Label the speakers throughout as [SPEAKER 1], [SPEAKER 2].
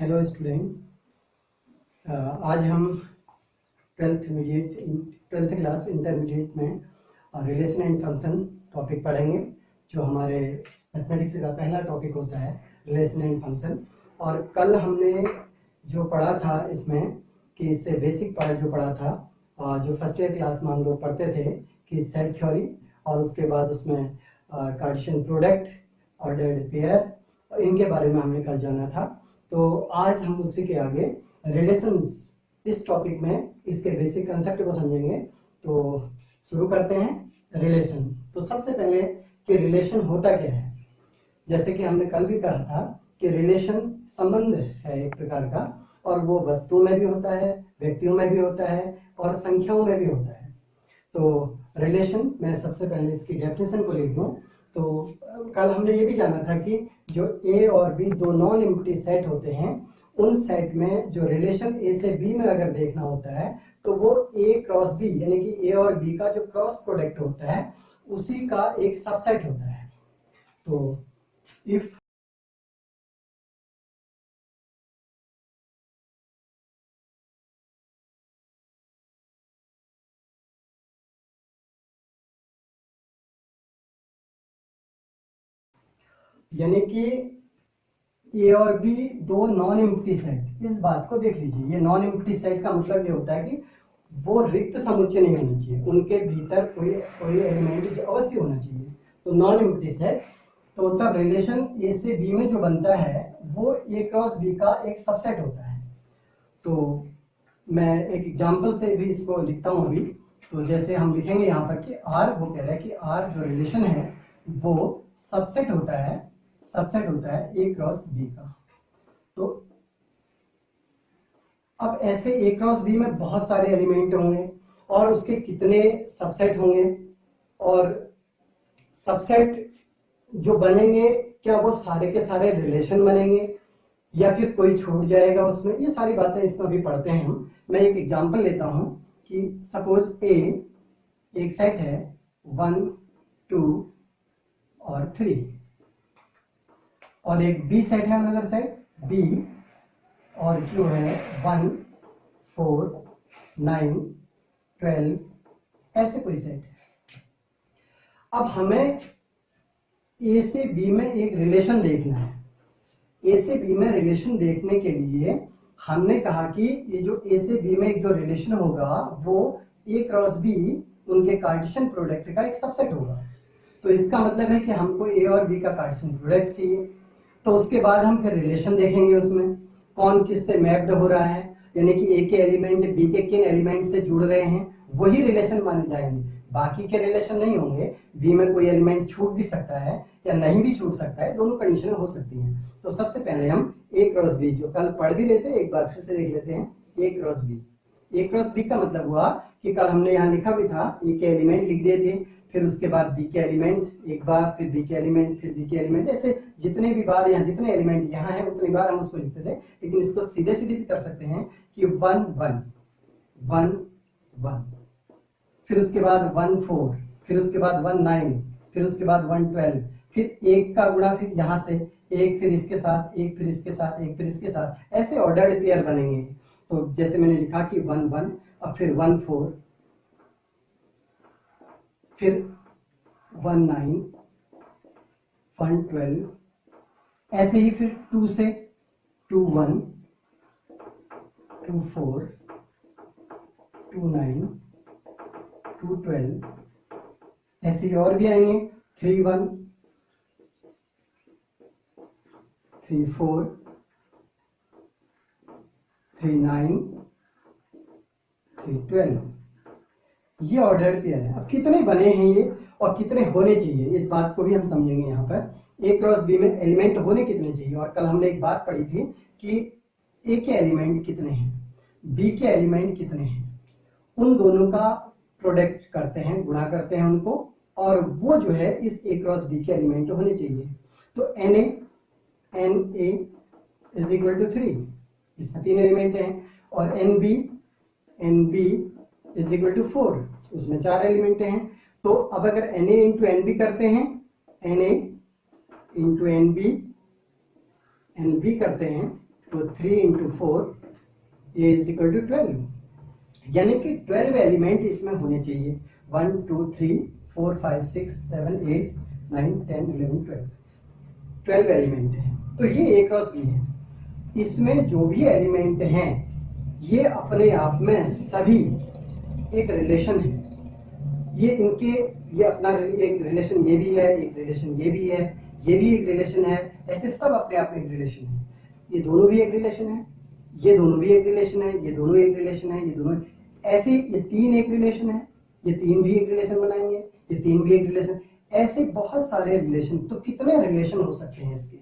[SPEAKER 1] Hello student, आज हम twelfth class intermediate में रिलेशन एंड फंक्शन टॉपिक पढ़ेंगे, जो हमारे मैथमेटिक्स का पहला टॉपिक होता है रिलेशन एंड फंक्शन। और कल हमने जो पढ़ा था इसमें कि इससे बेसिक पार्ट जो पढ़ा था, जो फर्स्ट ईयर क्लास में हम लोग पढ़ते थे कि सेट थ्योरी, और उसके बाद उसमें कार्टेशियन प्रोडक्ट, ऑर्डर्ड पेयर, इनके बारे में हमने कल जाना था। तो आज हम उसी के आगे रिलेशंस, इस टॉपिक में इसके बेसिक कंसेप्ट को समझेंगे। तो शुरू करते हैं रिलेशन। तो सबसे पहले कि रिलेशन होता क्या है। जैसे कि हमने कल भी कहा था कि रिलेशन संबंध है एक प्रकार का, और वो वस्तुओं में भी होता है, व्यक्तियों में भी होता है, और संख्याओं में भी होता है। तो रिलेशन, मैं सबसे पहले इसकी डेफिनेशन को लिख दूं। तो कल हमने ये भी जाना था कि जो ए और बी दो नॉन एम्प्टी सेट होते हैं, उन सेट में जो रिलेशन ए से बी में अगर देखना होता है तो वो ए क्रॉस बी, यानी कि ए और बी का जो क्रॉस प्रोडक्ट होता है उसी का एक सबसेट होता है। तो इफ यानी कि ए और बी दो नॉन एम्प्टी सेट, इस बात को देख लीजिए। ये नॉन एम्प्टी सेट का मतलब ये होता है कि वो रिक्त समुच्चय नहीं होना चाहिए, उनके भीतर कोई एलिमेंट अवश्य होना चाहिए। तो नॉन एम्प्टी सेट, तो तब रिलेशन ए से बी में जो बनता है वो ए क्रॉस बी का एक सबसेट होता है। तो मैं एक एग्जांपल से भी इसको लिखता हूँ अभी। तो जैसे हम लिखेंगे यहाँ पर कि आर, वो कह रहा है कि आर जो रिलेशन है वो सबसेट होता है ए क्रॉस बी का। तो अब ऐसे ए क्रॉस बी में बहुत सारे एलिमेंट होंगे और उसके कितने सबसेट होंगे, और सबसेट जो बनेंगे क्या वो सारे के सारे रिलेशन बनेंगे या फिर कोई छूट जाएगा उसमें, ये सारी बातें इसमें अभी पढ़ते हैं हम। मैं एक एग्जांपल लेता हूं कि सपोज ए एक सेट है 1, 2 और 3, और एक बी सेट है अनदर सेट बी, और जो है 1, 4, 9, 12, ऐसे कोई सेट है। अब हमें ए से बी में एक रिलेशन देखना है। ए से बी में रिलेशन देखने के लिए हमने कहा कि ये जो ए से बी में एक जो रिलेशन होगा वो ए क्रॉस बी उनके कार्टेशियन प्रोडक्ट का एक सबसेट होगा। तो इसका मतलब है कि हमको ए और बी का कार्टेशियन प्रोडक्ट चाहिए। तो उसके बाद हम फिर रिलेशन देखेंगे, उसमें कौन किससे मैप्ड हो रहा है, यानी कि ए के एलिमेंट बी के किन एलिमेंट से जुड़ रहे हैं, वही रिलेशन माने जाएंगे, बाकी के रिलेशन नहीं होंगे। बी में कोई एलिमेंट छूट भी सकता है या नहीं भी छूट सकता है, दोनों कंडीशन हो सकती हैं। तो सबसे पहले हम ए क्रॉस बी, जो कल पढ़ भी लेते हैं, एक बार फिर से देख लेते हैं। ए क्रॉस बी, ए क्रॉस बी का मतलब हुआ कि कल हमने यहाँ लिखा भी था, ए के एलिमेंट लिख दिए थे, फिर उसके बाद बी के एलिमेंट एक बार, फिर बी के एलिमेंट, फिर बी के एलिमेंट, ऐसे जितने भी बार यहाँ जितने एलिमेंट यहाँ है उतनी बार हम उसको लिखते थे। लेकिन इसको सीधे सीधे भी कर सकते हैं कि 1, 1, 1, 1, फिर उसके बाद 1, 4, फिर उसके बाद 1, 9, फिर उसके बाद 1, 12, फिर एक का गुणा, फिर यहाँ से एक, फिर इसके साथ एक, फिर इसके साथ एक, फिर इसके साथ, ऐसे ऑर्डर्ड पेयर बनेंगे। तो जैसे मैंने लिखा कि 1, 1, अब फिर 1, 4, फिर 1, 9, 1, 12, ऐसे ही फिर 2 से 2, 1, 2, 4, 2, 9, 2, 12, ऐसे ही और भी आएंगे। 3, 1, 3, 4, 3, 9, 3, 12, ये ऑर्डर्ड पेयर है। अब कितने बने हैं ये और कितने होने चाहिए, इस बात को भी हम समझेंगे। यहाँ पर ए क्रॉस बी में एलिमेंट होने कितने चाहिए, और कल हमने एक बात पढ़ी थी कि ए के एलिमेंट कितने हैं, बी के एलिमेंट कितने हैं, उन दोनों का प्रोडक्ट करते हैं, गुणा करते हैं उनको, और वो जो है इस ए क्रॉस बी के एलिमेंट होने चाहिए। तो n A is equal to 3, इसमें 3 एलिमेंट हैं, और n B is equal to 4, उसमें 4 एलिमेंट हैं। तो अब अगर n A into n B करते हैं, n A into n B करते हैं, तो 3 into 4 a is equal to 12, यानी कि 12 एलिमेंट इसमें होने चाहिए। 1 2 3 4 5 6 7 8 9 10 11 12, 12 एलिमेंट है। तो ये ए क्रॉस बी है। इसमें जो भी एलिमेंट हैं ये अपने आप में सभी एक रिलेशन है। ये अपना एक रिलेशन ये भी है, एक रिलेशन ये भी है, ये भी एक रिलेशन है, ऐसे सब अपने आप में एक रिलेशन है। ये दोनों भी एक रिलेशन है, ये दोनों भी एक रिलेशन है, ये दोनों एक रिलेशन है, ये दोनों ऐसे, ये तीन एक रिलेशन है, ये तीन भी एक रिलेशन बनाएंगे, ये तीन भी एक रिलेशन, ऐसे बहुत सारे रिलेशन। तो कितने रिलेशन हो सकते हैं इसके?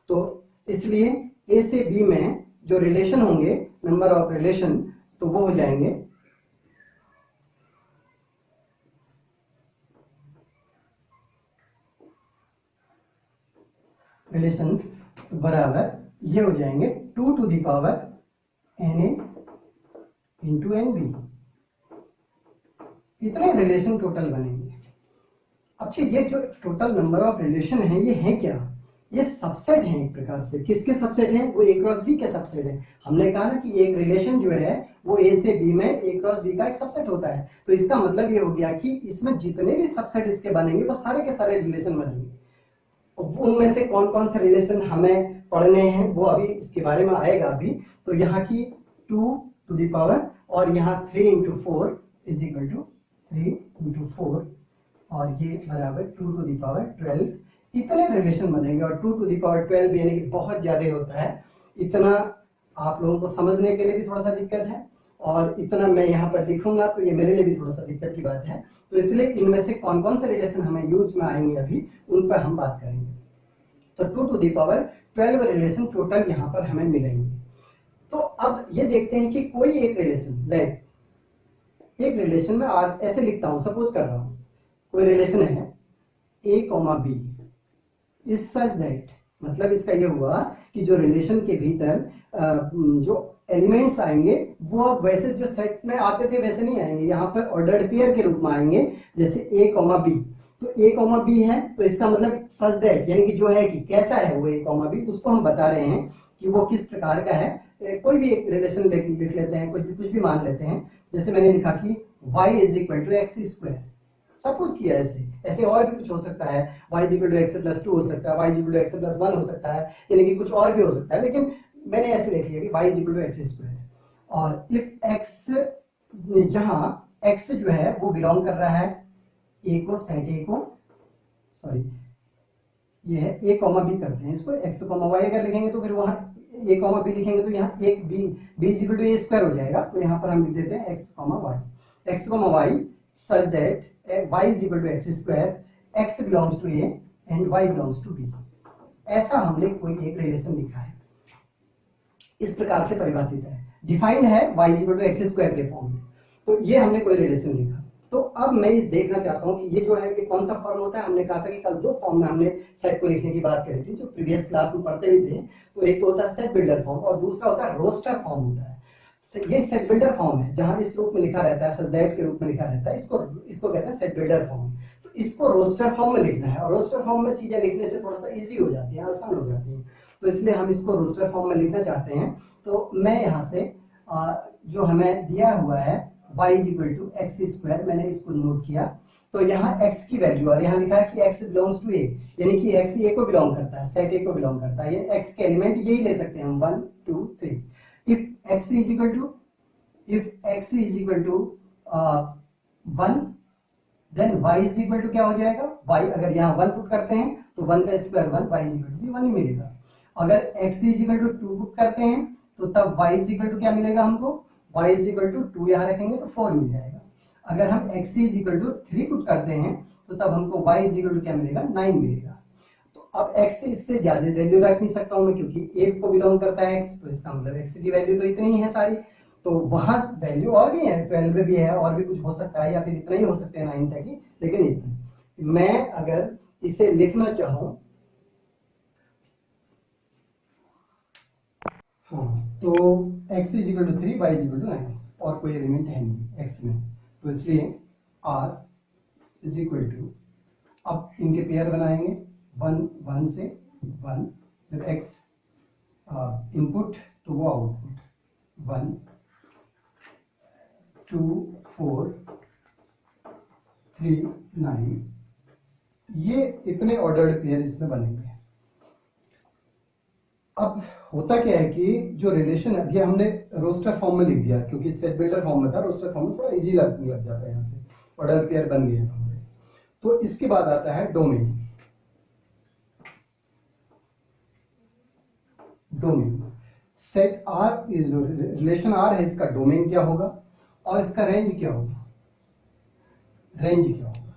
[SPEAKER 1] तो इसलिए ए से बी में जो रिलेशन होंगे, नंबर ऑफ रिलेशन, तो वो हो जाएंगे रिलेशंस बराबर ये हो जाएंगे 2 to the power n A into n B. इतने रिलेशन टोटल बनेंगे। अच्छा, ये जो टोटल नंबर ऑफ रिलेशन है ये है क्या? ये सबसेट है एक प्रकार से। किसके सबसेट है? वो ए क्रॉस बी के सबसेट है। हमने कहा ना कि एक रिलेशन जो है वो ए से बी में ए क्रॉस बी का एक सबसेट होता है। तो इसका मतलब ये हो गया कि इसमें जितने भी सबसेट इसके बनेंगे वो सारे के सारे रिलेशन बनेंगे। उनमें से कौन कौन से रिलेशन हमें पढ़ने हैं वो अभी इसके बारे में आएगा अभी। तो यहाँ की 2 टू द पावर और यहाँ 3 into 4 is equal to 3 into 4 और ये बराबर 2 टू द पावर 12। इतने रिलेशन बनेंगे और 2 टू द पावर 12 यानी कि बहुत ज्यादा होता है। इतना आप लोगों को समझने के लिए भी थोड़ा सा दिक्कत है और इतना मैं यहाँ पर लिखूंगा तो ये मेरे लिए भी थोड़ा सा दिक्कत की बात है। तो इसलिए इनमें से कौन कौन से रिलेशन हमें यूज में आएंगे अभी उन पर हम बात करेंगे। तो 2 to the power 12 relation total यहाँ पर हमें मिलेंगे। तो अब ये देखते हैं कि कोई एक रिलेशन, एक रिलेशन में आज ऐसे लिखता हूं, सपोज कर रहा हूं कोई रिलेशन है A comma B is such that, मतलब इसका ये हुआ कि जो रिलेशन के भीतर जो एलिमेंट्स आएंगे वो अब वैसे जो सेट में आते थे वैसे नहीं आएंगे, यहाँ पर ऑर्डर्ड पेयर के रूप में आएंगे। जैसे ए कॉमा बी, तो ए कॉमा बी है तो इसका मतलब सच दैट, यानी कि जो है कि कैसा है वो ए कॉमा बी, उसको हम बता रहे हैं कि वो किस प्रकार का है। कोई भी एक रिलेशन लिख लेते हैं, कुछ भी मान लेते हैं। जैसे मैंने लिखा कि y is equal to x square, suppose किया ऐसे और भी कुछ हो सकता है। y is equal to x plus 2 हो सकता है, y is equal to x plus 1 हो सकता है, यानी कि कुछ और भी हो सकता है, लेकिन मैंने ऐसे लिख लिया कि y is equal to x square. और इफ x, जहां x जो है वो बिलोंग कर रहा है a को, सेट a को, सॉरी ये है a कॉमा b करते हैं इसको, x कॉमा y अगर लिखेंगे तो फिर वहां a कॉमा b लिखेंगे तो यहाँ एक b is equal to a square हो जाएगा। तो यहाँ पर हम लिख देते हैं x comma y such that y is equal to x square, x belongs to a and y belongs to b। ऐसा हमने कोई एक रिलेशन लिखा है, इस प्रकार से परिभाषित है, डिफाइंड है y is equal to x square के फॉर्म में। तो ये हमने कोई रिलेशन लिखा। तो अब मैं इस देखना चाहता हूं कि ये जो है कि कौन सा फॉर्म होता है। हमने कहा था कि कल दो फॉर्म में हमने सेट को लिखने की बात करी थी जो प्रीवियस क्लास में पढ़ते भी थे। तो एक तो होता है सेट बिल्डर फॉर्म और दूसरा होता है रोस्टर फॉर्म होता है। ये सेट बिल्डर फॉर्म है जहां इस रूप में लिखा रहता है, सच दैट के रूप में लिखा रहता है, इसको कहते हैं सेट बिल्डर फॉर्म। तो इसको रोस्टर फॉर्म में लिखना है और रोस्टर फॉर्म में चीजें लिखने से थोड़ा सा इजी हो जाती है, आसान हो जाती है। तो इसलिए हम इसको रोस्टर फॉर्म में लिखना चाहते हैं। तो मैं यहाँ से जो हमें दिया हुआ है y is equal to x square, मैंने इसको नोट किया। तो यहाँ x की वैल्यू और यहाँ लिखा है कि x बिलोंग्स टू a, यानी कि x a को बिलोंग करता है, सेट a को बिलोंग करता है। ये x के एलिमेंट यही ले सकते हैं हम 1 2 3। If x is equal to 1 then y is equal to क्या हो जाएगा, y अगर यहाँ 1 पुट करते हैं तो 1 का square 1, y is equal to 1 ही मिलेगा। अगर x is equal to 2 put करते हैं तो तब y इज इक्वल टू क्या मिलेगा हमको, y इज इक्वल टू 2 यहाँ रखेंगे तो 4 मिल जाएगा। अगर हम x is equal to 3 put करते हैं तो तब हमको y इज इक्वल टू क्या मिलेगा, 9 मिलेगा। तो अब x से इससे ज्यादा वैल्यू रख नहीं सकता हूं मैं क्योंकि a को बिलोंग करता है x, तो इसका मतलब x की वैल्यू तो इतनी ही है सारी। तो वहां वैल्यू और भी है, 12 में भी है और भी कुछ हो सकता है या फिर इतना ही हो सकते हैं 9 तक ही, लेकिन इतना। मैं अगर इसे लिखना चाहूं हाँ, तो x is equal to 3, y is equal to 9 और कोई एलिमेंट है नहीं x में, तो इसलिए r इज इक्वल टू, अब इनके पेयर बनाएंगे 1 1 से 1, जब x इनपुट तो वो आउटपुट 1 2 4 3 9, ये इतने ऑर्डर्ड पेयर इसमें बनेंगे। अब होता क्या है कि जो रिलेशन है, ये हमने रोस्टर फॉर्म में लिख दिया क्योंकि सेट बिल्डर फॉर्म में था, रोस्टर फॉर्म में थोड़ा इजी लग जाता है, यहाँ से ऑर्डर पेयर बन गए हमारे। तो इसके बाद आता है डोमेन। डोमेन सेट आर, जो रिलेशन आर है इसका डोमेन क्या होगा और इसका रेंज क्या होगा, रेंज क्या होगा।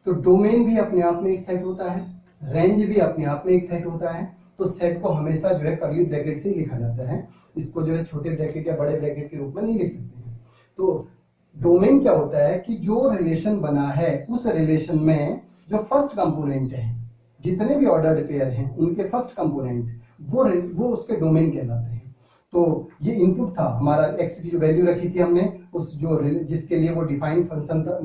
[SPEAKER 1] तो डोमेन भी अपने आप में एक सेट होता है, रेंज भी अपने आप में एक सेट होता है। तो सेट को हमेशा जो है कर्ली ब्रैकेट से ही लिखा जाता है, इसको जो है छोटे ब्रैकेट या बड़े ब्रैकेट के रूप में नहीं लिख सकते हैं। तो डोमेन क्या होता है कि जो रिलेशन बना है उस रिलेशन में जो फर्स्ट कंपोनेंट है, जितने भी ऑर्डर्ड पेयर हैं उनके फर्स्ट कंपोनेंट वो उसके डोमेन कहलाते हैं। तो ये इनपुट था हमारा, एक्स की जो वैल्यू रखी थी हमने, उस जो जिसके लिए वो डिफाइंड फंक्शन था,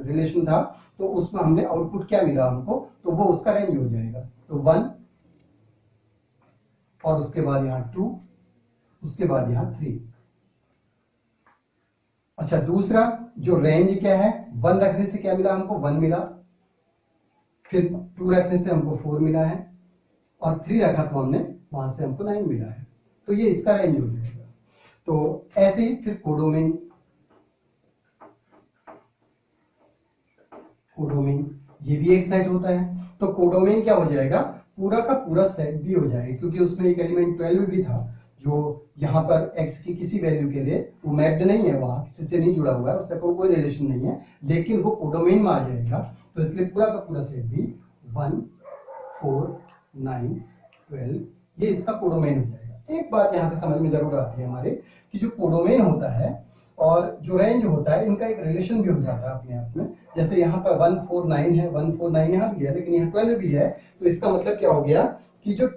[SPEAKER 1] रिलेशन था, तो उसमें हमने आउटपुट क्या मिला हमको, तो वो उसका रेंज हो जाएगा। तो 1 और उसके बाद यहाँ 2, उसके बाद यहाँ 3। अच्छा, दूसरा जो रेंज क्या है, 1 रखने से क्या मिला हमको, 1 मिला, फिर 2 रखने से हमको 4 मिला है, और 3 रखा तो हमने वहां से हमको 9 मिला है। तो ये इसका रेंज हो जाएगा। तो ऐसे ही फिर कोडोमेन, कोडोमेन ये भी एक सेट होता है। तो कोडोमेन क्या हो जाएगा, पूरा का पूरा सेट भी हो जाएगा, क्योंकि उसमें एक एलिमेंट 12 भी था जो यहाँ पर x की किसी वैल्यू के लिए वो मैप्ड नहीं है, वहां किसी से नहीं जुड़ा हुआ है, उससे कोई रिलेशन नहीं है, लेकिन वो कोडोमेन में आ जाएगा। तो इसलिए पूरा का पूरा सेट भी 1 4 9 12 ये इसका कोडोमेन हो जाएगा। एक बात यहाँ से समझ में जरूर आती है हमारे कि जो कोडोमेन होता है और जो रेंज होता है, इनका एक रिलेशन भी हो जाता है अपने आप में। जैसे यहाँ पर 149 है, 149 यहाँ भी है, लेकिन यहाँ 12 भी है। तो इसका मतलब क्या हो गया कि जो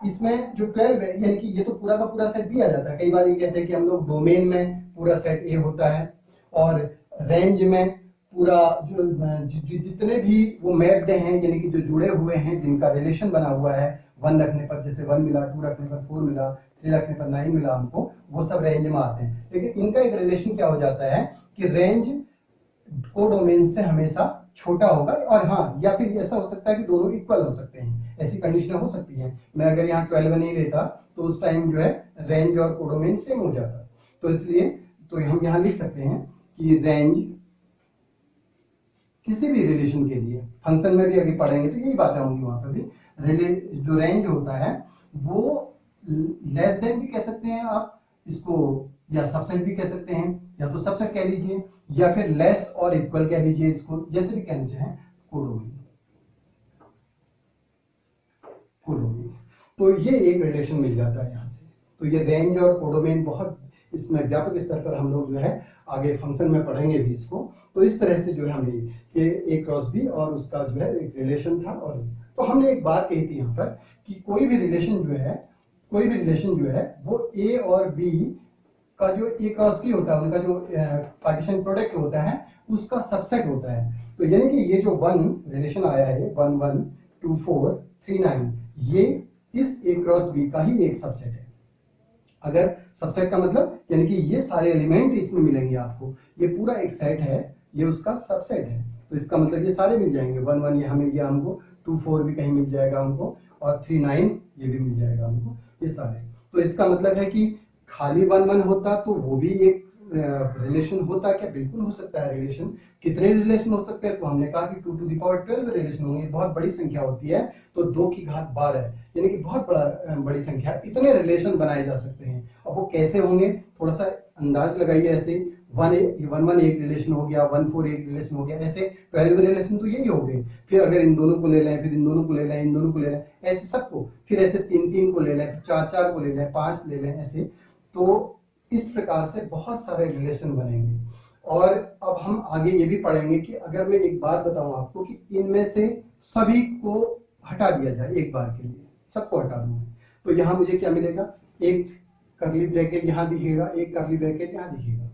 [SPEAKER 1] इसमें जो 12 है, यानी कि ये तो पूरा का पूरा सेट भी आ जाता है। कई बार ये कहते हैं कि हम लोग डोमेन में पूरा सेट ए होता है और रेंज में पूरा जो जितने भी वो मैप्ड हैं, यानी कि जो जुड़े हुए हैं, जिनका रिलेशन बना हुआ है, 1 रखने पर जैसे 1 मिला, 2 रखने पर 4 मिला, 3 रखने पर 9 मिला हमको, वो सब रेंज में आते हैं। लेकिन इनका एक रिलेशन क्या हो जाता है कि रेंज कोडोमेन से हमेशा छोटा होगा। और हाँ, या फिर ऐसा हो सकता है कि दोनों इक्वल हो सकते हैं, ऐसी कंडीशन हो सकती है। मैं अगर यहाँ 12 नहीं लेता तो उस टाइम जो है रेंज और कोडोमेन सेम हो जाता। तो इसलिए तो हम यहाँ लिख सकते हैं कि रेंज किसी भी रिलेशन के लिए, फंक्शन में भी अगर पढ़ेंगे तो यही बातें होंगी वहां पर भी, जो रेंज होता है वो लेस देन भी कह सकते हैं आप इसको, या सबसेट भी कह सकते हैं, या तो सबसेट कह लीजिए, या फिर लेस और इक्वल कह लीजिए, इसको जैसे भी कहना चाहें, कोडोमेन। कोडोमेन तो ये एक रिलेशन मिल जाता है यहाँ से। तो ये रेंज और कोडोमेन बहुत इसमें व्यापक स्तर पर हम लोग जो है आगे फंक्शन में पढ़ेंगे भी इसको। तो इस तरह से जो है हमने ये ए क्रॉस बी और उसका जो है एक रिलेशन था। और तो हमने एक बात कही थी यहाँ पर कि कोई भी रिलेशन जो है वो ए और बी का जो ए क्रॉस बी होता है, उनका जो पार्टीशन प्रोडक्ट होता है उसका सबसेट होता है। तो यानी कि ये जो 1 रिलेशन आया है, 1 1 2 4 3 9, ये इस ए क्रॉस बी का ही एक सबसेट है। अगर सबसेट का मतलब यानी कि ये सारे एलिमेंट इसमें मिलेंगे आपको, ये पूरा एक सेट है, ये उसका सबसेट है। तो इसका मतलब ये सारे मिल जाएंगे, 1 1 यहाँ मिल गया हमको, 2 4 भी कहीं मिल जाएगा हमको, और 3 9 ये भी मिल जाएगा हमको, ये सारे। तो इसका मतलब है कि खाली 1 1 होता तो वो भी एक रिलेशन होता क्या? बिल्कुल हो सकता है रिलेशन। कितने रिलेशन हो सकते हैं? तो हमने कहा कि 2 to the power 12 रिलेशन होंगे। बहुत बड़ी संख्या होती है, तो 2 की घात 12 यानी कि बहुत बड़ी संख्या, इतने रिलेशन बनाए जा सकते हैं। अब वो कैसे होंगे, थोड़ा सा अंदाज लगाइए। ऐसे 1 1 एक रिलेशन हो गया, 1 4 एक रिलेशन हो गया, ऐसे 12 रिलेशन तो यही हो गए। फिर अगर इन दोनों को ले लें, फिर इन दोनों को ले लें, इन दोनों को ले लें, ऐसे सबको, फिर ऐसे 3 3 को ले लें, 4 4 को ले लें, 5 ले लें, ऐसे। तो इस प्रकार से बहुत सारे रिलेशन बनेंगे। और अब हम आगे ये भी पढ़ेंगे कि अगर मैं एक बात बताऊं आपको कि इनमें से सभी को हटा दिया जाए एक बार के लिए, सबको हटा दूं, तो यहाँ मुझे क्या मिलेगा? एक कर्ली ब्रैकेट यहाँ दिखेगा, एक कर्ली ब्रैकेट यहाँ दिखेगा।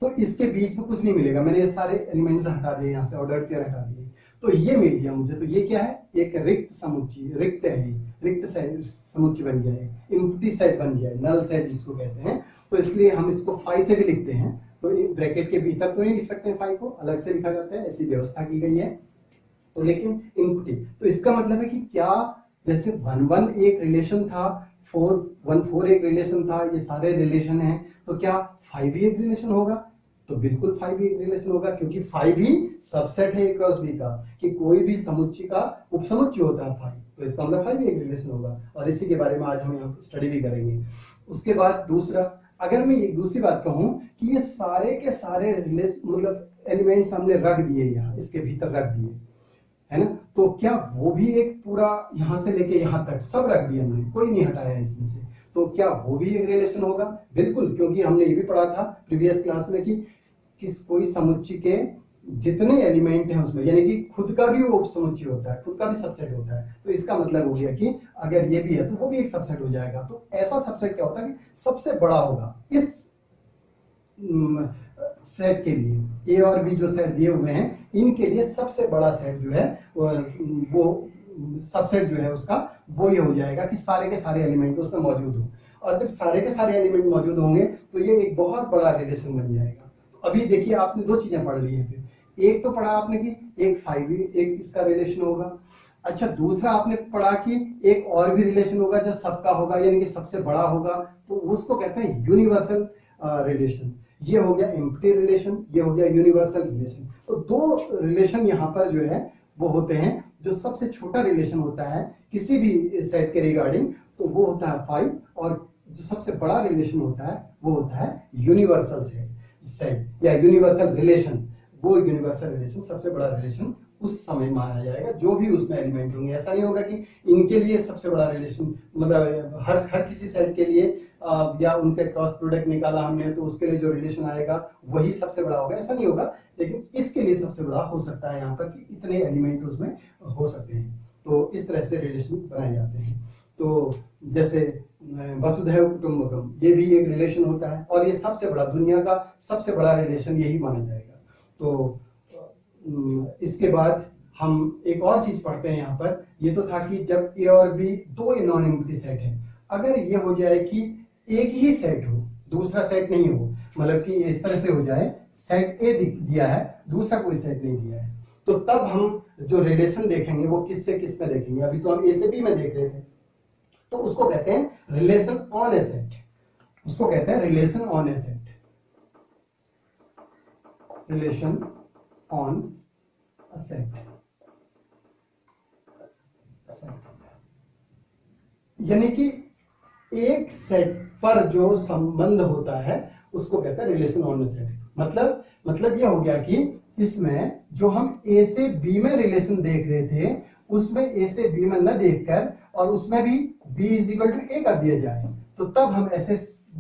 [SPEAKER 1] तो इसके बीच में कुछ नहीं मिलेगा। मैंने ये सारे एलिमेंट्स हटा दिए, यहाँ से ऑर्डर पेयर हटा दिए, तो ये मिल गया मुझे। तो ये क्या है? एक रिक्त समुच्चय, रिक्त है, रिक्त सेट समुच्चय बन गया है, एम्प्टी सेट बन गया है, नल सेट जिसको कहते हैं। तो इसलिए हम इसको फाई से भी लिखते हैं, तो ब्रैकेट के भीतर तो नहीं लिख सकते हैं, फाई को अलग से लिखा जाता है, ऐसी व्यवस्था की गई है। तो लेकिन एम्प्टी, तो इसका मतलब है कि क्या जैसे 1 1 एक रिलेशन था, 4 1 4 एक रिलेशन था, ये सारे रिलेशन हैं, तो क्या 5 भी एक रिलेशन होगा? तो बिल्कुल 5 भी एक रिलेशन होगा, क्योंकि 5 भी सबसेट है A क्रॉस B का, कि कोई भी समुच्चय का उपसमुच्चय होता है 5, तो इसका मतलब 5 भी एक रिलेशन होगा, और इसी के बारे में आज हम यहाँ स्टडी भी करेंगे। उसके बाद दूसरा, अगर मैं एक दूसरी बात कहूं कि ये सारे के सारे रिलेशन मतलब एलिमेंट्स हमने रख दिए यहाँ इसके भीतर रख दिए, है ना, तो क्या वो भी एक पूरा यहाँ से लेके यहाँ तक सब रख दिया हमने, कोई नहीं हटाया इसमें से, तो क्या वो भी एक रिलेशन होगा? बिल्कुल, क्योंकि हमने ये भी पढ़ा था प्रीवियस क्लास में कि किस कोई समुच्चय के जितने एलिमेंट हैं उसमें, यानी कि खुद का भी वो उपसमुच्चय होता है, खुद का भी सबसेट होता है, तो इसका मतलब हो गया कि अगर ये भी है तो वो भी एक सबसेट हो जाएगा। तो ऐसा सबसेट क्या होता है कि सबसे बड़ा होगा इस सेट के लिए, ए और बी जो सेट दिए हुए हैं इनके लिए सबसे बड़ा सेट जो है वो सबसेट जो है उसका वो ये हो जाएगा कि सारे के सारे एलिमेंट उसमें मौजूद हो, और जब सारे के सारे एलिमेंट मौजूद होंगे तो ये एक बहुत बड़ा रिलेशन बन जाएगा। तो अभी देखिए आपने दो चीजें पढ़ ली है, फिर एक तो पढ़ा आपने कि एक 5 एक इसका रिलेशन होगा, अच्छा दूसरा आपने पढ़ा कि एक और भी रिलेशन होगा जो सबका होगा, यानी कि सबसे बड़ा होगा, तो उसको कहते हैं यूनिवर्सल रिलेशन। ये हो गया एम्प्टी रिलेशन, ये हो गया यूनिवर्सल रिलेशन। तो दो रिलेशन यहाँ पर जो है वो होते हैं, जो सबसे छोटा रिलेशन होता है किसी भी सेट के रिगार्डिंग तो वो होता है 5, और जो सबसे बड़ा रिलेशन होता है वो होता है यूनिवर्सल सेट या यूनिवर्सल रिलेशन। वो यूनिवर्सल रिलेशन सबसे बड़ा रिलेशन उस समय माना जाएगा जो भी उसमें एलिमेंट होंगे। ऐसा नहीं होगा कि इनके लिए सबसे बड़ा रिलेशन मतलब हर किसी सेट के लिए या उनके क्रॉस प्रोडक्ट निकाला हमने तो उसके लिए जो रिलेशन आएगा वही सबसे बड़ा होगा, ऐसा नहीं होगा। लेकिन इसके लिए सबसे बड़ा हो सकता है यहाँ पर कि इतने एलिमेंट उसमें हो सकते हैं, तो इस तरह से रिलेशन बनाए जाते हैं। तो जैसे वसुधैव कुटुंबकम, ये भी एक रिलेशन होता है, और ये सबसे बड़ा दुनिया का सबसे बड़ा रिलेशन यही माना जाएगा। तो इसके बाद हम एक और चीज पढ़ते हैं यहाँ पर, ये तो था कि जब ए और बी दो नॉन एम्प्टी सेट है, अगर ये हो जाए कि एक ही सेट हो दूसरा सेट नहीं हो, मतलब कि इस तरह से हो जाए सेट ए दिया है दूसरा कोई सेट नहीं दिया है, तो तब हम जो रिलेशन देखेंगे वो किस से किस में देखेंगे। अभी तो हम ए से बी में देख रहे थे, तो उसको कहते हैं रिलेशन ऑन ए सेट, उसको कहते हैं relation on A set, relation on a set. यानी कि एक सेट पर जो संबंध होता है उसको कहते हैं रिलेशन ऑन ए सेट। मतलब यह हो गया कि इसमें जो हम ए से बी में रिलेशन देख रहे थे उसमें ए से बी में न देखकर और उसमें भी बी इज इक्वल टू ए कर दिया जाए, तो तब हम ऐसे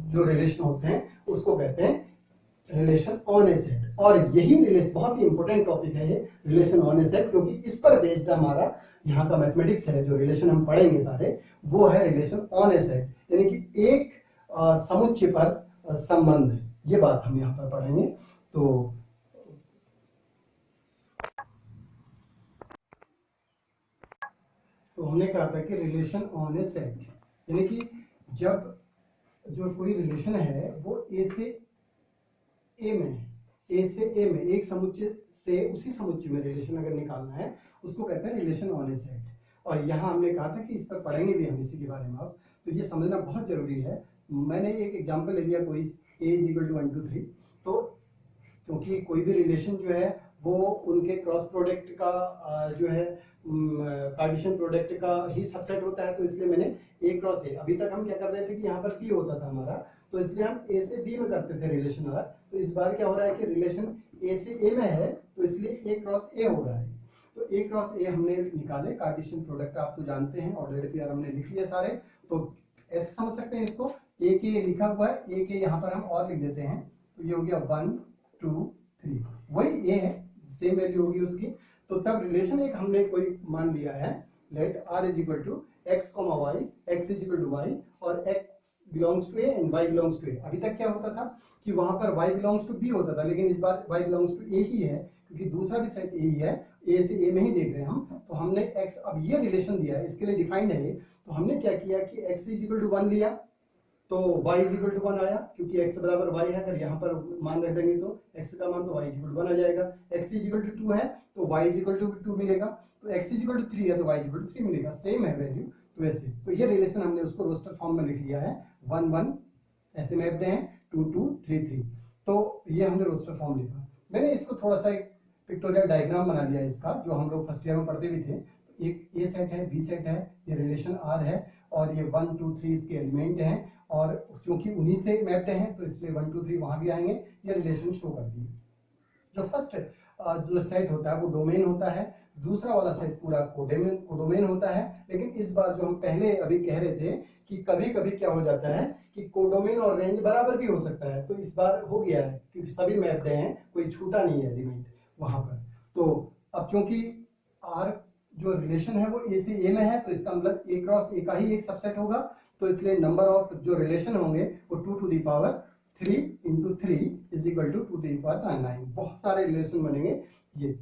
[SPEAKER 1] जो रिलेशन होते हैं उसको कहते हैं रिलेशन ऑन ए सेट। और यही रिलेशन बहुत ही इंपॉर्टेंट टॉपिक है ये रिलेशन ऑन ए सेट, क्योंकि इस पर बेस्ड हमारा यहाँ का मैथमेटिक्स है, जो रिलेशन हम पढ़ेंगे सारे वो है रिलेशन ऑन ए सेट, यानी कि एक समुच्चय पर संबंध, ये बात हम यहाँ पर पढ़ेंगे। तो हमने कहा था कि रिलेशन ऑन ए सेट यानी कि जब जो कोई रिलेशन है वो ए से ए में एक समुच्चय से उसी समुच्चय में रिलेशन अगर निकालना है उसको कहते हैं रिलेशन ऑन ए सेट। और यहाँ हमने कहा था कि इस पर पढ़ेंगे भी हम इसी के बारे में अब, तो ये समझना बहुत जरूरी है। मैंने एक एग्जांपल ले लिया, कोई a इज इक्वल टू 1 2 3, तो क्योंकि कोई भी रिलेशन जो है वो उनके क्रॉस प्रोडक्ट का जो है कार्टेशियन प्रोडक्ट का ही सबसेट होता है, तो इसलिए मैंने a क्रॉस a, अभी तक हम क्या कर रहे थे कि यहाँ पर p होता था हमारा, तो इसलिए हम a से b में करते थे रिलेशन आर। तो इस बार क्या हो रहा है कि रिलेशन a से a में है, तो इसलिए a क्रॉस a हो रहा है। तो a क्रॉस a हमने निकाले, कार्टेशियन प्रोडक्ट आप तो जानते हैं ऑलरेडी, यार हमने लिख लिया सारे, तो ऐसे समझ सकते हैं इसको, a के लिखा हुआ है, a के यहाँ पर हम और लिख देते हैं, तो ये हो गया 1 2 3, वही a है, सेम वैल्यू होगी उसकी। तो तब रिलेशन एक हमने कोई मान लिया है, let r is equal to x, y, x is equal to y और x belongs to a and y belongs to a। अभी तक क्या होता था कि वहां पर y बिलोंग्स टू b होता था, लेकिन इस बार y बिलोंग्स टू a ही है, क्योंकि दूसरा भी सेट a ही है, a से a में ही देख रहे हैं हम। तो हमने x, अब ये रिलेशन दिया है, इसके लिए डिफाइंड है तो हमने क्या किया कि x इज इक्वल टू 1 लिया तो y इज इक्वल टू 1 आया, क्योंकि x बराबर y है, अगर यहाँ पर मान रख देंगे तो x का मान तो y इज इक्वल टू 1 आ जाएगा। x इज इक्वल टू 2 है तो y इज इक्वल टू 2 मिलेगा, तो x इज इक्वल टू 3 है तो y इज इक्वल टू 3 मिलेगा, सेम है वैल्यू। तो ऐसे तो ये रिलेशन हमने उसको रोस्टर फॉर्म में लिख लिया है, 1 1 ऐसे मैप्ड हैं, 2 2 3 3, तो ये हमने रोस्टर फॉर्म लिखा। मैंने इसको थोड़ा सा एक पिक्टोरियल डायग्राम बना दिया इसका, जो हम लोग फर्स्ट ईयर में पढ़ते भी थे। एक ए सेट है, बी सेट है, ये रिलेशन आर है और ये 1 2 3 इसके एलिमेंट हैं, और चूंकि उन्हीं से मैप्ड हैं तो इसलिए 1 2 3 वहां भी आएंगे, ये रिलेशन शो कर दिए। जो फर्स्ट जो सेट होता है वो डोमेन होता है, दूसरा वाला सेट पूरा कोडोमेन होता है। लेकिन इस बार जो हम पहले अभी कह रहे थे कि कभी कभी क्या हो जाता है कि कोडोमेन और रेंज बराबर भी हो सकता है, तो इस बार हो गया है क्योंकि सभी मैप्ड हैं, कोई छूटा नहीं है एलिमेंट वहां पर। तो अब क्योंकि आर जो रिलेशन है वो ए से ए में है, तो इसका मतलब ए क्रॉस ए का ही एक सबसेट होगा, तो इसलिए नंबर ऑफ जो रिलेशन होंगे वो 2 to the power 3 into 3 is equal to 2 to the power 9। बहुत सारे रिलेशन बनेंगे ये।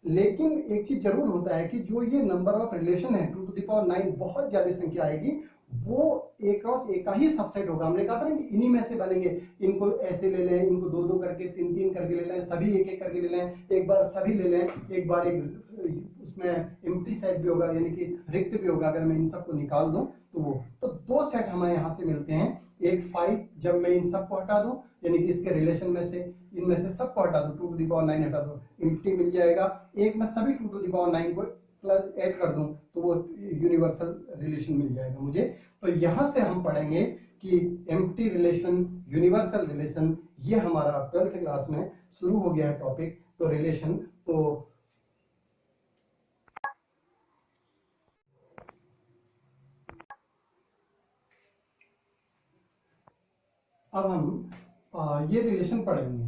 [SPEAKER 1] लेकिन एक चीज जरूर होता है कि जो ये नंबर ऑफ रिलेशन है 2 टू द पावर 9 बहुत ज्यादा संख्या आएगी, वो ए क्रॉस ए का ही सबसेट होगा। हमने कहा था ना कि इन्हीं में से बनेंगे, इनको ऐसे ले लें, इनको 2 2 करके 3 3 करके ले लें, सभी एक एक करके ले लें, एक बार सभी ले लें, एक बार एक उसमें एम्प्टी सेट भी होगा, यानी कि रिक्त भी होगा। अगर मैं इन सबको निकाल दूं तो वो तो 2 सेट हमें यहाँ से मिलते हैं। एक 5 जब मैं इन सबको हटा दूं, यानी कि इसके रिलेशन में से इनमें से सबको हटा दूं, 2 टू द पावर 9 हटा दूं, एम्प्टी मिल जाएगा। एक में सभी 2 टू द पावर 9 को प्लस ऐड कर दूं तो वो यूनिवर्सल रिलेशन मिल जाएगा मुझे। तो यहां से हम पढ़ेंगे कि एम्प्टी रिलेशन, यूनिवर्सल रिलेशन, ये हमारा 12th क्लास में शुरू हो गया है टॉपिक। तो रिलेशन, तो अब हम ये रिलेशन पढ़ेंगे,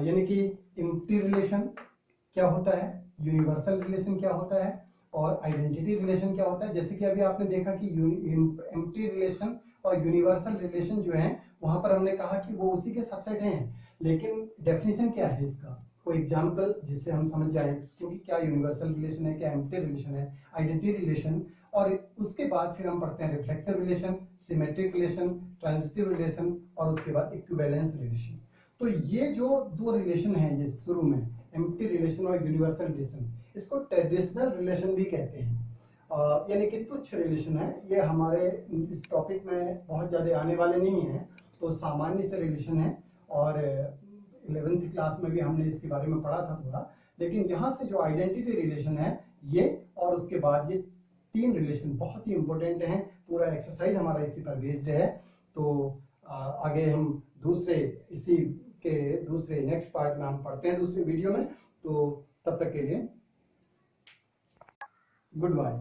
[SPEAKER 1] यानी कि एम्प्टी रिलेशन क्या होता है, यूनिवर्सल रिलेशन क्या होता है और आइडेंटिटी रिलेशन क्या होता है। जैसे कि अभी आपने देखा कि एम्प्टी रिलेशन और यूनिवर्सल रिलेशन जो है वहां पर हमने कहा कि वो उसी के सबसेट हैं, लेकिन डेफिनेशन क्या है इसका, कोई एग्जांपल जिससे हम समझ जाए क्योंकि क्या यूनिवर्सल रिलेशन है, क्या एम्प्टी रिलेशन है, आइडेंटिटी रिलेशन। और उसके बाद फिर हम पढ़ते हैं reflexive relation, symmetric relation, transitive relation और उसके बाद इक्विवेलेंस रिलेशन। तो ये जो 2 रिलेशन है ये शुरू में, एम्प्टी रिलेशन और यूनिवर्सल रिलेशन, इसको ट्रेडिशनल रिलेशन भी कहते हैं, यानी कि तुच्छ रिलेशन है। ये हमारे इस टॉपिक में बहुत ज्यादा आने वाले नहीं है, तो सामान्य से रिलेशन है। और 11th क्लास में भी हमने इसके बारे में पढ़ा था थोड़ा। लेकिन यहाँ से जो आइडेंटिटी रिलेशन है ये, और उसके बाद ये 3 रिलेशन बहुत ही इंपॉर्टेंट हैं। पूरा एक्सरसाइज हमारा इसी पर बेस्ड है। तो आगे हम इसी के दूसरे नेक्स्ट पार्ट में हम पढ़ते हैं दूसरे वीडियो में। तो तब तक के लिए गुड बाय।